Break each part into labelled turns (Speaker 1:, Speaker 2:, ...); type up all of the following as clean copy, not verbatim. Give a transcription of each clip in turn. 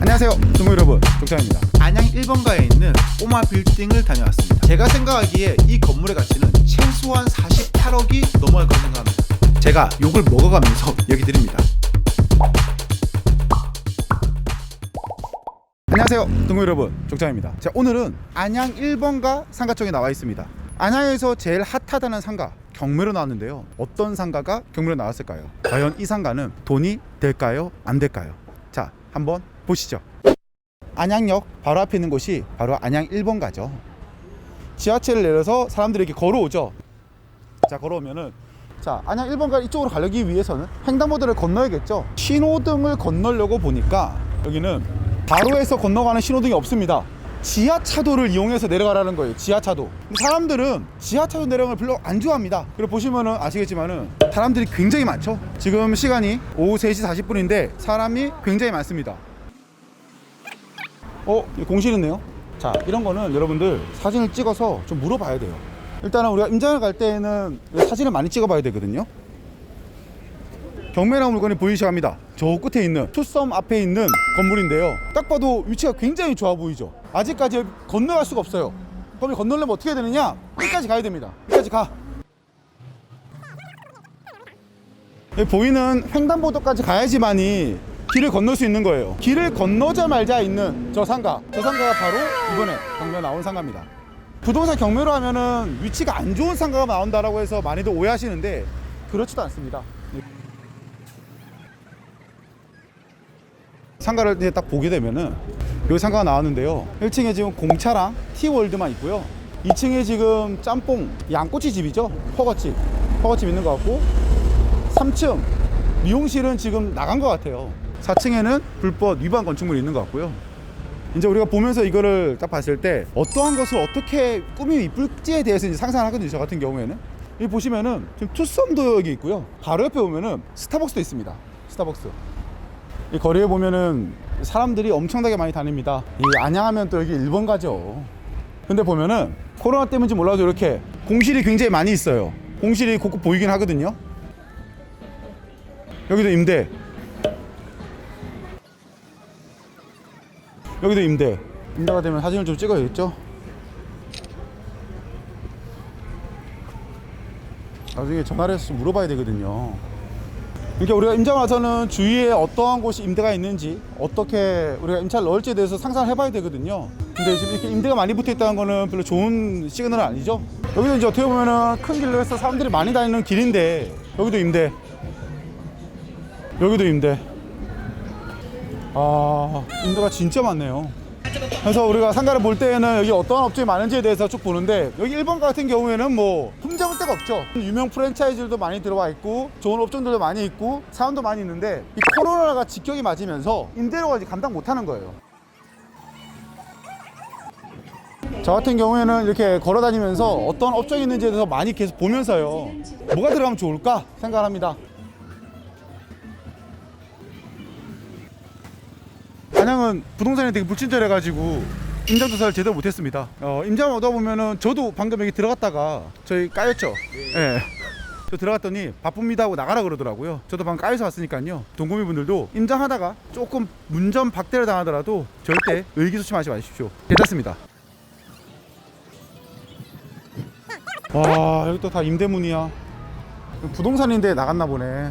Speaker 1: 안녕하세요, 동무 여러분, 종찬입니다.
Speaker 2: 안양 1번가에 있는 꼬마 빌딩을 다녀왔습니다. 제가 생각하기에 이 건물의 가치는 최소한 48억이 넘어갈 거라 생각합니다. 제가 욕을 먹어가면서 얘기 드립니다.
Speaker 1: 안녕하세요, 동무 여러분, 종찬입니다. 자, 오늘은 안양 1번가 상가 쪽에 나와 있습니다. 안양에서 제일 핫하다는 상가 경매로 나왔는데요. 어떤 상가가 경매로 나왔을까요? 과연 이 상가는 돈이 될까요? 안 될까요? 자, 한번 보시죠. 안양역 바로 앞에 있는 곳이 바로 안양 1번가죠. 지하철을 내려서 사람들이 이렇게 걸어오죠. 자, 걸어오면은 자, 안양 1번가 이쪽으로 가려기 위해서는 횡단보도를 건너야겠죠. 신호등을 건너려고 보니까 여기는 바로에서 건너가는 신호등이 없습니다. 지하차도를 이용해서 내려가라는 거예요. 지하차도. 사람들은 지하차도 내려가는 걸 별로 안 좋아합니다. 그리고 보시면은 아시겠지만은 사람들이 굉장히 많죠. 지금 시간이 오후 3시 40분인데 사람이 굉장히 많습니다. 공실이네요. 자, 이런 거는 여러분들 사진을 찍어서 좀 물어봐야 돼요. 일단은 우리가 임장을 갈 때에는 사진을 많이 찍어봐야 되거든요. 경매나 물건이 보이시기 합니다. 저 끝에 있는 투썸 앞에 있는 건물인데요. 딱 봐도 위치가 굉장히 좋아 보이죠. 아직까지 건너갈 수가 없어요. 그럼 건너려면 어떻게 해야 되느냐? 끝까지 가야 됩니다. 끝까지 가. 여기 보이는 횡단보도까지 가야지만이 길을 건널 수 있는 거예요. 길을 건너자 말자 있는 저 상가가 바로 이번에 경매 나온 상가입니다. 부동산 경매로 하면은 위치가 안 좋은 상가가 나온다라고 해서 많이들 오해하시는데 그렇지도 않습니다. 상가를 이제 딱 보게 되면은 여기 상가가 나왔는데요. 1층에 지금 공차랑 티월드만 있고요. 2층에 지금 짬뽕 양꼬치 집이죠. 허거집 있는 것 같고, 3층 미용실은 지금 나간 것 같아요. 4층에는 불법 위반 건축물이 있는 것 같고요. 이제 우리가 보면서 이거를 딱 봤을 때 어떠한 것을 어떻게 꾸미면 이쁠지에 대해서 이제 상상을 하거든요. 저 같은 경우에는 여기 보시면은 지금 투썸도 여기 있고요. 바로 옆에 보면은 스타벅스도 있습니다. 스타벅스. 이 거리에 보면은 사람들이 엄청나게 많이 다닙니다. 이 안양하면 또 여기 1번가죠. 근데 보면은 코로나 때문인지 몰라도 이렇게 공실이 굉장히 많이 있어요. 공실이 곳곳 보이긴 하거든요. 여기도 임대, 여기도 임대가 되면 사진을 좀 찍어야겠죠. 나중에 전화를 해서 좀 물어봐야 되거든요. 그러니까 우리가 임장 와서는 주위에 어떠한 곳이 임대가 있는지, 어떻게 우리가 임차를 넣을지에 대해서 상상을 해봐야 되거든요. 근데 지금 이렇게 임대가 많이 붙어 있다는 거는 별로 좋은 시그널은 아니죠. 여기도 이제 어떻게 보면은 큰 길로 해서 사람들이 많이 다니는 길인데 여기도 임대, 여기도 임대. 임대가 진짜 많네요. 그래서 우리가 상가를 볼 때에는 여기 어떠한 업종이 많은지에 대해서 쭉 보는데, 여기 1번 같은 경우에는 뭐 흠잡을 데가 없죠. 유명 프랜차이즈들도 많이 들어와 있고 좋은 업종들도 많이 있고 사람도 많이 있는데, 이 코로나가 직격이 맞으면서 임대료가 감당 못하는 거예요. 저 같은 경우에는 이렇게 걸어 다니면서 어떤 업종이 있는지에 대해서 많이 계속 보면서요, 뭐가 들어가면 좋을까 생각을 합니다. 안양은 부동산이 되게 불친절해가지고 임장조사를 제대로 못했습니다. 임장 오다 보면은 저도 방금 여기 들어갔다가 저희 까였죠. 예. 저 들어갔더니 바쁩니다 하고 나가라 그러더라고요. 저도 방금 까여서 왔으니까요. 동구미분들도 임장하다가 조금 문전 박대를 당하더라도 절대 의기소침하지 마십시오. 괜찮습니다. 와, 여기 또 다 임대문이야. 부동산인데 나갔나 보네.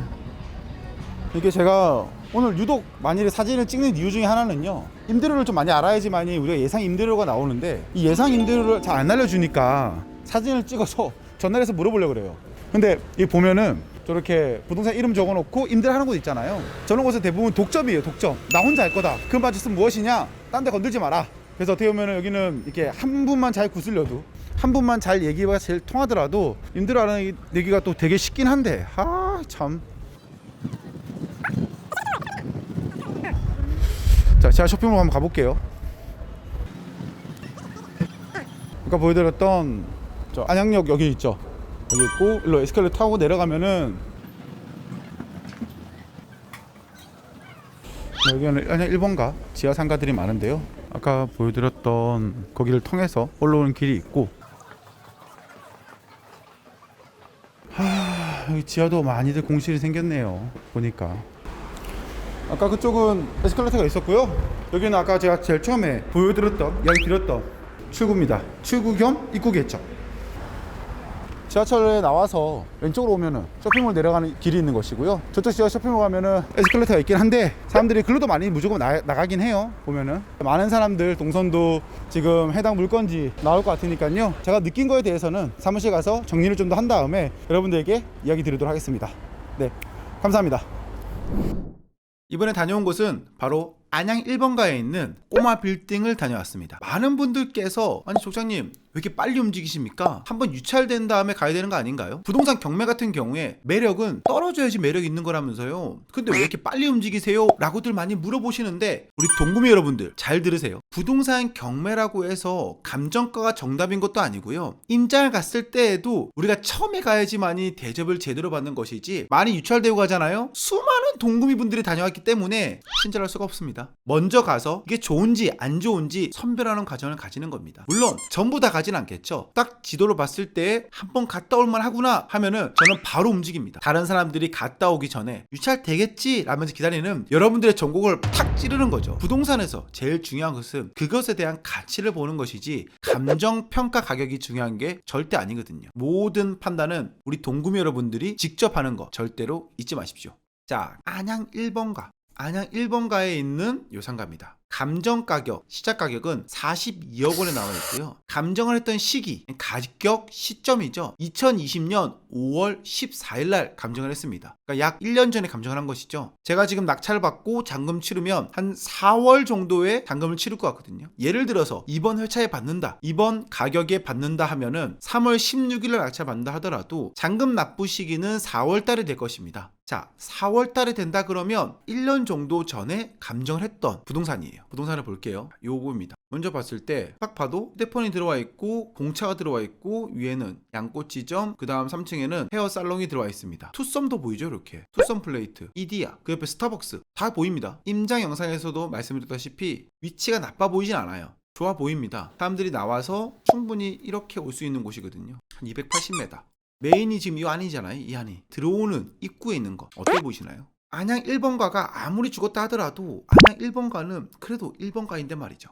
Speaker 1: 이게 제가 오늘 유독 만일에 사진을 찍는 이유 중에 하나는요, 임대료를 좀 많이 알아야지만이 우리가 예상 임대료가 나오는데, 이 예상 임대료를 잘 안 알려주니까 사진을 찍어서 전화해서 물어보려고 그래요. 근데 이 보면은 저렇게 부동산 이름 적어놓고 임대를 하는 곳 있잖아요. 저런 곳은 대부분 독점이에요. 독점. 나 혼자 할 거다. 그 말씀은 무엇이냐? 딴 데 건들지 마라. 그래서 어떻게 보면은 여기는 이렇게 한 분만 잘 구슬려도, 한 분만 잘 얘기가 제일 통하더라도 임대료 알아내기가 또 되게 쉽긴 한데, 참. 자, 제가 쇼핑몰 한번 가볼게요. 아까 보여드렸던 저 안양역 여기 있죠. 여기 있고, 일로 에스컬레이터 타고 내려가면은 여기는 안양 1번가 지하 상가들이 많은데요. 아까 보여드렸던 거기를 통해서 올라오는 길이 있고, 여기 지하도 많이들 공실이 생겼네요. 보니까 아까 그쪽은 에스컬레이터가 있었고요. 여기는 아까 제가 제일 처음에 보여드렸던, 이야기 드렸던 출구입니다. 출구 겸 입구겠죠. 지하철에 나와서 왼쪽으로 오면은 쇼핑몰 내려가는 길이 있는 것이고요. 저쪽 지하 쇼핑몰 가면은 에스컬레이터가 있긴 한데 사람들이 글로도 많이 무조건 나가긴 해요. 보면은 많은 사람들 동선도 지금 해당 물건지 나올 것 같으니까요. 제가 느낀 거에 대해서는 사무실 가서 정리를 좀 더 한 다음에 여러분들에게 이야기 드리도록 하겠습니다. 네, 감사합니다.
Speaker 2: 이번에 다녀온 곳은 바로 안양 1번가에 있는 꼬마 빌딩을 다녀왔습니다. 많은 분들께서 아니 족장님 왜 이렇게 빨리 움직이십니까? 한번 유찰된 다음에 가야 되는 거 아닌가요? 부동산 경매 같은 경우에 매력은 떨어져야지 매력이 있는 거라면서요. 근데 왜 이렇게 빨리 움직이세요? 라고들 많이 물어보시는데 우리 동구미 여러분들 잘 들으세요. 부동산 경매라고 해서 감정가가 정답인 것도 아니고요. 임장을 갔을 때에도 우리가 처음에 가야지만이 대접을 제대로 받는 것이지 많이 유찰되고 가잖아요. 수많은 동구미 분들이 다녀왔기 때문에 친절할 수가 없습니다. 먼저 가서 이게 좋은지 안 좋은지 선별하는 과정을 가지는 겁니다. 물론 전부 다 가진 않겠죠. 딱 지도를 봤을 때 한번 갔다 올만 하구나 하면은 저는 바로 움직입니다. 다른 사람들이 갔다 오기 전에 유찰 되겠지 라면서 기다리는 여러분들의 전곡을 탁 찌르는 거죠. 부동산에서 제일 중요한 것은 그것에 대한 가치를 보는 것이지 감정평가 가격이 중요한 게 절대 아니거든요. 모든 판단은 우리 동구미 여러분들이 직접 하는 거 절대로 잊지 마십시오. 자, 안양 1번가. 안양 1번가에 있는 요 상가입니다. 감정 가격, 시작 가격은 42억 원에 나와 있고요. 감정을 했던 시기, 가격 시점이죠. 2020년 5월 14일 날 감정을 했습니다. 그러니까 약 1년 전에 감정을 한 것이죠. 제가 지금 낙찰 받고 잔금 치르면 한 4월 정도에 잔금을 치를 것 같거든요. 예를 들어서 이번 회차에 받는다, 이번 가격에 받는다 하면은 3월 16일 날 낙찰 받는다 하더라도 잔금 납부 시기는 4월 달에 될 것입니다. 자, 4월 달에 된다 그러면 1년 정도 전에 감정을 했던 부동산이에요. 부동산을 볼게요. 요거입니다. 먼저 봤을 때 딱 봐도 휴대폰이 들어와 있고 공차가 들어와 있고 위에는 양꼬치점, 그 다음 3층에는 헤어 살롱이 들어와 있습니다. 투썸도 보이죠? 이렇게 투썸 플레이트, 이디야, 그 옆에 스타벅스 다 보입니다. 임장 영상에서도 말씀드렸다시피 위치가 나빠 보이진 않아요. 좋아 보입니다. 사람들이 나와서 충분히 이렇게 올 수 있는 곳이거든요. 한 280m. 메인이 지금 이 안이잖아요. 이 안이 들어오는 입구에 있는 거 어떻게 보시나요? 안양 1번가가 아무리 죽었다 하더라도 안양 1번가는 그래도 1번가인데 말이죠.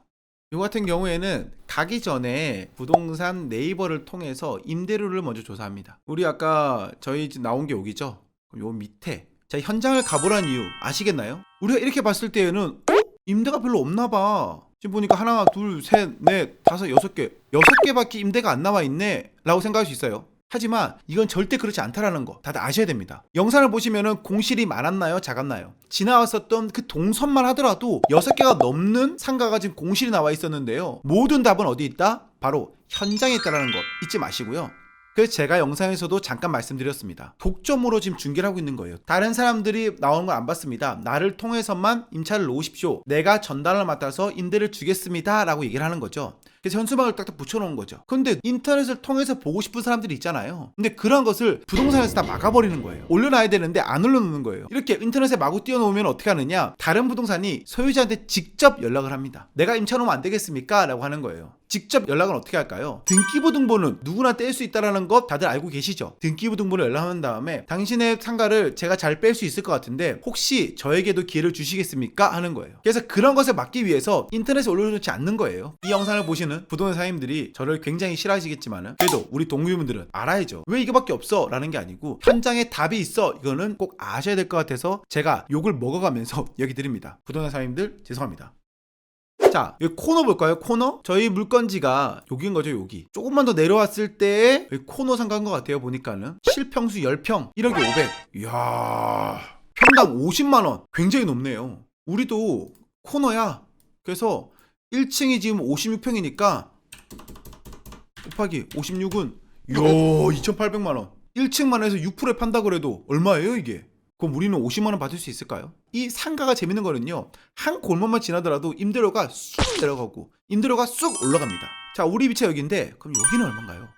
Speaker 2: 이 같은 경우에는 가기 전에 부동산 네이버를 통해서 임대료를 먼저 조사합니다. 우리 아까 저희 집 나온 게 여기죠. 요 밑에 자, 현장을 가보란 이유 아시겠나요? 우리가 이렇게 봤을 때에는 임대가 별로 없나 봐. 지금 보니까 하나, 둘, 셋, 넷, 다섯, 여섯 개 6개밖에 임대가 안 나와 있네 라고 생각할 수 있어요. 하지만 이건 절대 그렇지 않다라는 거 다들 아셔야 됩니다. 영상을 보시면은 공실이 많았나요? 작았나요? 지나왔었던 그 동선만 하더라도 6개가 넘는 상가가 지금 공실이 나와 있었는데요. 모든 답은 어디 있다? 바로 현장에 있다라는 거 잊지 마시고요. 그래서 제가 영상에서도 잠깐 말씀드렸습니다. 독점으로 지금 중계를 하고 있는 거예요. 다른 사람들이 나오는 거 안 봤습니다. 나를 통해서만 임차를 놓으십시오. 내가 전달을 맡아서 임대를 주겠습니다 라고 얘기를 하는 거죠. 그래서 현수막을 딱딱 붙여놓은 거죠. 근데 인터넷을 통해서 보고 싶은 사람들이 있잖아요. 근데 그런 것을 부동산에서 다 막아버리는 거예요. 올려놔야 되는데 안 올려놓는 거예요. 이렇게 인터넷에 마구 띄워놓으면 어떻게 하느냐, 다른 부동산이 소유자한테 직접 연락을 합니다. 내가 임차 놓으면 안 되겠습니까? 라고 하는 거예요. 직접 연락은 어떻게 할까요? 등기부등본은 누구나 뗄 수 있다는 것 다들 알고 계시죠? 등기부등본을 연락한 다음에 당신의 상가를 제가 잘 뺄 수 있을 것 같은데 혹시 저에게도 기회를 주시겠습니까? 하는 거예요. 그래서 그런 것을 막기 위해서 인터넷에 올려놓지 않는 거예요. 이 영상을 보시는 부동산 사장님들이 저를 굉장히 싫어하시겠지만 그래도 우리 동구민분들은 알아야죠. 왜 이거밖에 없어? 라는 게 아니고 현장에 답이 있어. 이거는 꼭 아셔야 될 것 같아서 제가 욕을 먹어가면서 여기 드립니다. 부동산 사장님들 죄송합니다. 자, 여기 코너 볼까요? 코너? 저희 물건지가 여기인 거죠, 여기. 조금만 더 내려왔을 때 코너 상가인 것 같아요, 보니까는. 실평수 10평, 1억에 500. 이야, 평당 50만원. 굉장히 높네요. 우리도 코너야. 그래서 1층이 지금 56평이니까 곱하기 56은 이야, 2,800만원. 1층만 해서 6%에 판다 그래도 얼마예요, 이게? 그럼 우리는 50만원 받을 수 있을까요? 이 상가가 재밌는 거는요, 한 골목만 지나더라도 임대료가 쑥 내려가고 임대료가 쑥 올라갑니다. 자, 우리 위치가 여기인데 그럼 여기는 얼마인가요?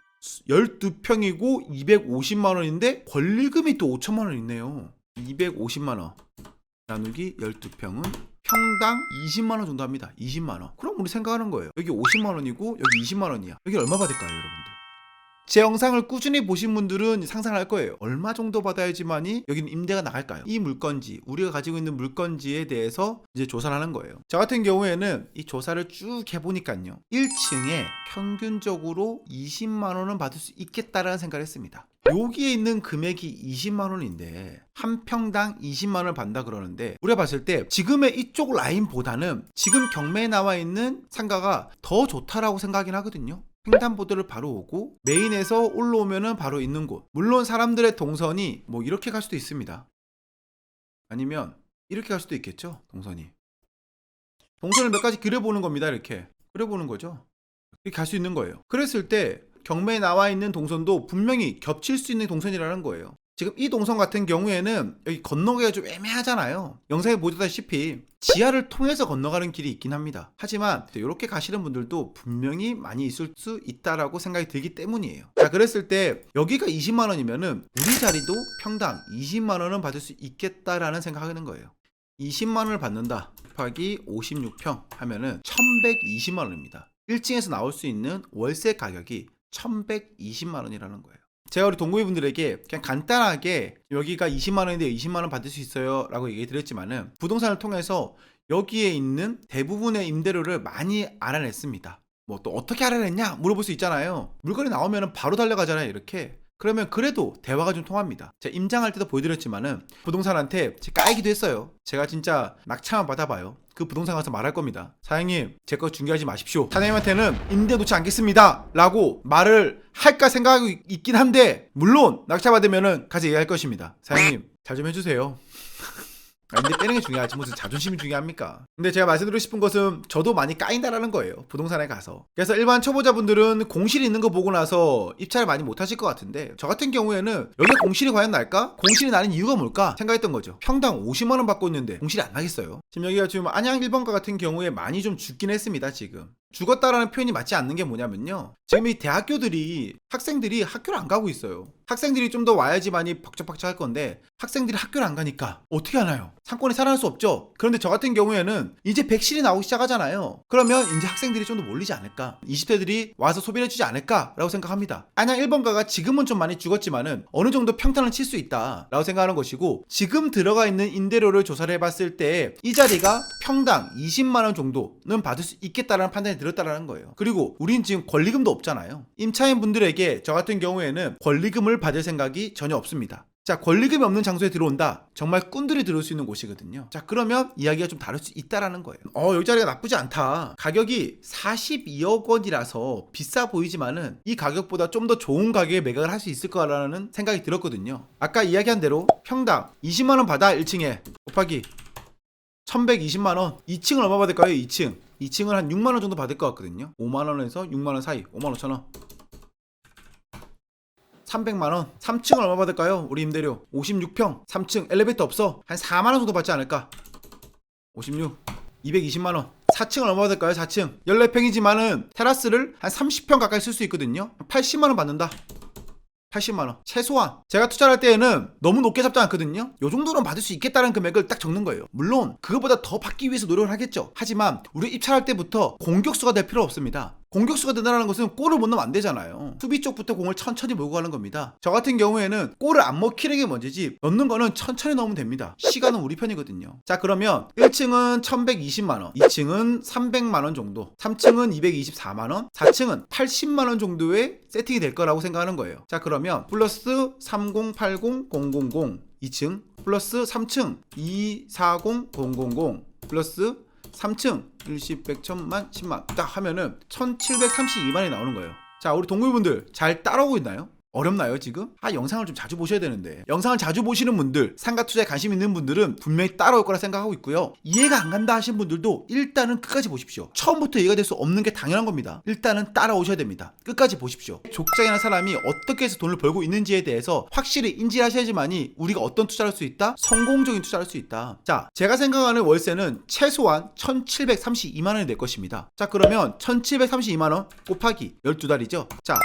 Speaker 2: 12평이고 250만원인데 권리금이 또 5천만원 있네요. 250만원 나누기 12평은 평당 20만원 정도 합니다. 20만원. 그럼 우리 생각하는 거예요. 여기 50만원이고 여기 20만원이야. 여기 얼마 받을까요, 여러분들? 제 영상을 꾸준히 보신 분들은 상상을 할 거예요. 얼마 정도 받아야지만이 여기는 임대가 나갈까요? 이 물건지, 우리가 가지고 있는 물건지에 대해서 이제 조사를 하는 거예요. 저 같은 경우에는 이 조사를 쭉 해보니까요, 1층에 평균적으로 20만 원은 받을 수 있겠다라는 생각을 했습니다. 여기에 있는 금액이 20만 원인데 한 평당 20만 원을 받는다 그러는데, 우리가 봤을 때 지금의 이쪽 라인보다는 지금 경매에 나와 있는 상가가 더 좋다라고 생각하긴 하거든요. 횡단보도를 바로 오고 메인에서 올라오면은 바로 있는 곳. 물론 사람들의 동선이 뭐 이렇게 갈 수도 있습니다. 아니면 이렇게 갈 수도 있겠죠. 동선을 몇 가지 그려보는 겁니다. 이렇게 그려보는 거죠. 이렇게 갈 수 있는 거예요. 그랬을 때 경매에 나와 있는 동선도 분명히 겹칠 수 있는 동선이라는 거예요. 지금 이 동선 같은 경우에는 여기 건너기가 좀 애매하잖아요. 영상에 보셨다시피 지하를 통해서 건너가는 길이 있긴 합니다. 하지만 이렇게 가시는 분들도 분명히 많이 있을 수 있다라고 생각이 들기 때문이에요. 자, 그랬을 때 여기가 20만 원이면은 우리 자리도 평당 20만 원은 받을 수 있겠다라는 생각하는 거예요. 20만 원을 받는다 곱하기 56평 하면은 1120만 원입니다. 1층에서 나올 수 있는 월세 가격이 1120만 원이라는 거예요. 제가 우리 동구이분들에게 그냥 간단하게 여기가 20만 원인데 20만 원 받을 수 있어요 라고 얘기 드렸지만은, 부동산을 통해서 여기에 있는 대부분의 임대료를 많이 알아냈습니다. 뭐 또 어떻게 알아냈냐 물어볼 수 있잖아요. 물건이 나오면 바로 달려가잖아요. 이렇게 그러면 그래도 대화가 좀 통합니다. 제가 임장할 때도 보여드렸지만은 부동산한테 제가 까이기도 했어요. 제가 진짜 낙찰만 받아봐요. 그 부동산 가서 말할 겁니다. 사장님, 제 거 중개하지 마십시오. 사장님한테는 임대 놓지 않겠습니다 라고 말을 할까 생각하고 있긴 한데, 물론 낙찰 받으면은 가서 얘기할 것입니다. 사장님, 잘 좀 해주세요. 임대 빼는 게 중요하지 무슨 자존심이 중요합니까? 근데 제가 말씀드리고 싶은 것은 저도 많이 까인다라는 거예요. 부동산에 가서. 그래서 일반 초보자분들은 공실이 있는 거 보고 나서 입찰을 많이 못 하실 것 같은데, 저 같은 경우에는 여기 공실이 과연 날까? 공실이 나는 이유가 뭘까? 생각했던 거죠. 평당 50만 원 받고 있는데 공실이 안 나겠어요? 지금 여기가 지금 안양 1번가 같은 경우에 많이 좀 죽긴 했습니다. 지금 죽었다라는 표현이 맞지 않는 게 뭐냐면요, 지금 이 대학교들이 학생들이 학교를 안 가고 있어요. 학생들이 좀 더 와야지만이 벅적벅적 할 건데 학생들이 학교를 안 가니까 어떻게 하나요? 상권이 살아날 수 없죠. 그런데 저 같은 경우에는 이제 백신이 나오기 시작하잖아요. 그러면 이제 학생들이 좀 더 몰리지 않을까, 20대들이 와서 소비를 해주지 않을까 라고 생각합니다. 안양 1번가가 지금은 좀 많이 죽었지만은 어느 정도 평탄을 칠 수 있다 라고 생각하는 것이고, 지금 들어가 있는 임대료를 조사를 해봤을 때 이 자리가 평당 20만 원 정도는 받을 수 있겠다라는 판단이 들었다라는 거예요. 그리고 우린 지금 권리금도 없잖아요. 임차인 분들에게 저 같은 경우에는 권리금을 받을 생각이 전혀 없습니다. 자, 권리금이 없는 장소에 들어온다. 정말 꾼들이 들어올 수 있는 곳이거든요. 자, 그러면 이야기가 좀 다를 수 있다라는 거예요. 여기 자리가 나쁘지 않다. 가격이 42억 원이라서 비싸 보이지만은 이 가격보다 좀 더 좋은 가격에 매각을 할 수 있을 거라는 생각이 들었거든요. 아까 이야기한 대로 평당 20만 원 받아 1층에 곱하기 1120만 원. 2층은 얼마 받을까요? 2층은 한 6만 원 정도 받을 것 같거든요. 5만 원에서 6만 원 사이. 5만 5천 원. 300만 원. 3층은 얼마 받을까요? 우리 임대료 56평 3층 엘리베이터 없어. 한 4만 원 정도 받지 않을까? 56 220만 원. 4층은 얼마 받을까요? 4층 14평이지만은 테라스를 한 30평 가까이 쓸 수 있거든요. 80만 원 받는다. 80만 원. 최소한 제가 투자를 할 때에는 너무 높게 잡지 않거든요. 요 정도는 받을 수 있겠다는 금액을 딱 적는 거예요. 물론 그거보다 더 받기 위해서 노력을 하겠죠. 하지만 우리 입찰할 때부터 공격수가 될 필요 없습니다. 공격수가 된다는 것은 골을 못 넣으면 안 되잖아요. 수비 쪽부터 공을 천천히 몰고 가는 겁니다. 저 같은 경우에는 골을 안 먹히는 게 먼저지 넣는 거는 천천히 넣으면 됩니다. 시간은 우리 편이거든요. 자, 그러면 1층은 1120만 원, 2층은 300만 원 정도, 3층은 224만 원, 4층은 80만 원 정도의 세팅이 될 거라고 생각하는 거예요. 자, 그러면 플러스 3080 000 2층 플러스 3층 240 000 플러스 3층 10, 100, 1000만, 10만 딱 하면은 1732만이 나오는 거예요. 자, 우리 동구이분들 잘 따라오고 있나요? 어렵나요 지금? 영상을 좀 자주 보셔야 되는데, 영상을 자주 보시는 분들, 상가 투자에 관심 있는 분들은 분명히 따라올 거라 생각하고 있고요. 이해가 안 간다 하신 분들도 일단은 끝까지 보십시오. 처음부터 이해가 될 수 없는 게 당연한 겁니다. 일단은 따라오셔야 됩니다. 끝까지 보십시오. 족장이라는 사람이 어떻게 해서 돈을 벌고 있는지에 대해서 확실히 인지하셔야지만이 우리가 어떤 투자를 할 수 있다? 성공적인 투자를 할 수 있다. 자, 제가 생각하는 월세는 최소한 1732만 원이 될 것입니다. 자, 그러면 1732만 원 곱하기 12달이죠. 자,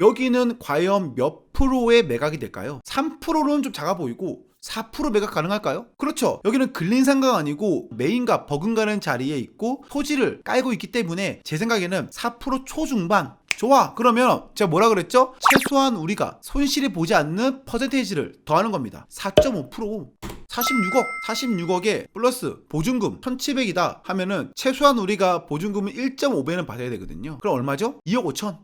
Speaker 2: 여기는 과연 몇 프로의 매각이 될까요? 3%는 좀 작아 보이고 4% 매각 가능할까요? 그렇죠. 여기는 근린상가가 아니고 메인과 버금가는 자리에 있고 토지를 깔고 있기 때문에 제 생각에는 4% 초중반 좋아. 그러면 제가 뭐라 그랬죠? 최소한 우리가 손실이 보지 않는 퍼센테이지를 더하는 겁니다. 4.5%. 46억에 플러스 보증금 1,700이다 하면은 최소한 우리가 보증금은 1.5배는 받아야 되거든요. 그럼 얼마죠? 2억 5천.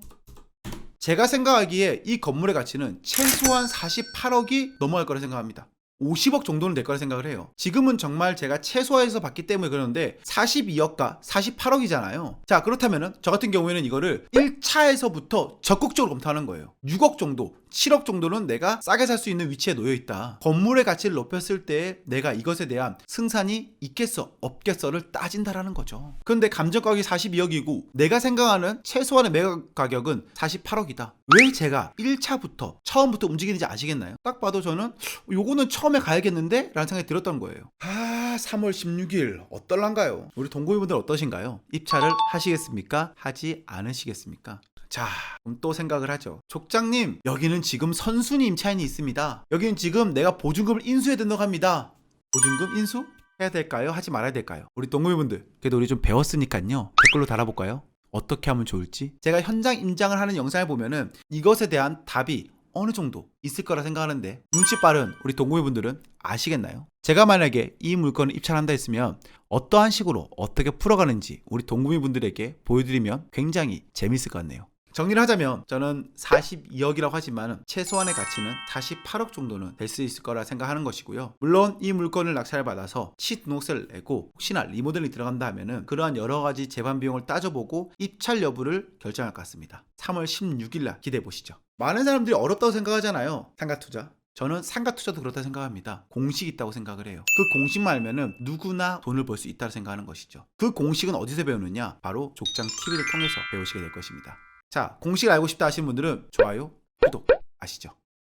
Speaker 2: 제가 생각하기에 이 건물의 가치는 최소한 48억이 넘어갈 거라 생각합니다. 50억 정도는 될 거라 생각을 해요. 지금은 정말 제가 최소화해서 봤기 때문에 그러는데 42억과 48억이잖아요. 자, 그렇다면은 저 같은 경우에는 이거를 1차에서부터 적극적으로 검토하는 거예요. 6억 정도, 7억 정도는 내가 싸게 살 수 있는 위치에 놓여 있다. 건물의 가치를 높였을 때 내가 이것에 대한 승산이 있겠어, 없겠어를 따진다라는 거죠. 그런데 감정 가격이 42억이고 내가 생각하는 최소한의 매각 가격은 48억이다. 왜 제가 1차부터 처음부터 움직이는지 아시겠나요? 딱 봐도 저는 요거는 처음에 가야겠는데? 라는 생각이 들었던 거예요. 3월 16일 어떨란가요? 우리 동고인분들 어떠신가요? 입찰을 하시겠습니까? 하지 않으시겠습니까? 자, 그럼 또 생각을 하죠. 족장님, 여기는 지금 선순위 임차인이 있습니다. 여기는 지금 내가 보증금을 인수해야 된다고 합니다. 보증금 인수? 해야 될까요? 하지 말아야 될까요? 우리 동고인분들, 그래도 우리 좀 배웠으니까요. 댓글로 달아볼까요? 어떻게 하면 좋을지. 제가 현장 임장을 하는 영상을 보면은 이것에 대한 답이 어느 정도 있을 거라 생각하는데 눈치 빠른 우리 동호회분들은 아시겠나요? 제가 만약에 이 물건을 입찰한다 했으면 어떠한 식으로 어떻게 풀어가는지 우리 동호회분들에게 보여드리면 굉장히 재밌을 것 같네요. 정리를 하자면 저는 42억이라고 하지만 최소한의 가치는 48억 정도는 될 수 있을 거라 생각하는 것이고요. 물론 이 물건을 낙찰을 받아서 시등록세를 내고 혹시나 리모델링이 들어간다 하면은 그러한 여러 가지 재반 비용을 따져보고 입찰 여부를 결정할 것 같습니다. 3월 16일 날 기대해 보시죠. 많은 사람들이 어렵다고 생각하잖아요. 상가 투자. 저는 상가 투자도 그렇다 생각합니다. 공식이 있다고 생각을 해요. 그 공식만 알면은 누구나 돈을 벌 수 있다고 생각하는 것이죠. 그 공식은 어디서 배우느냐? 바로 족장 TV를 통해서 배우시게 될 것입니다. 자, 공식을 알고 싶다 하시는 분들은 좋아요, 구독 아시죠?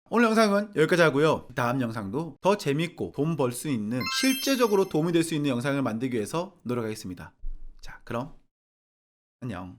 Speaker 2: 오늘 영상은 여기까지 하고요. 다음 영상도 더 재밌고 돈 벌 수 있는 실제적으로 도움이 될 수 있는 영상을 만들기 위해서 노력하겠습니다. 자, 그럼 안녕.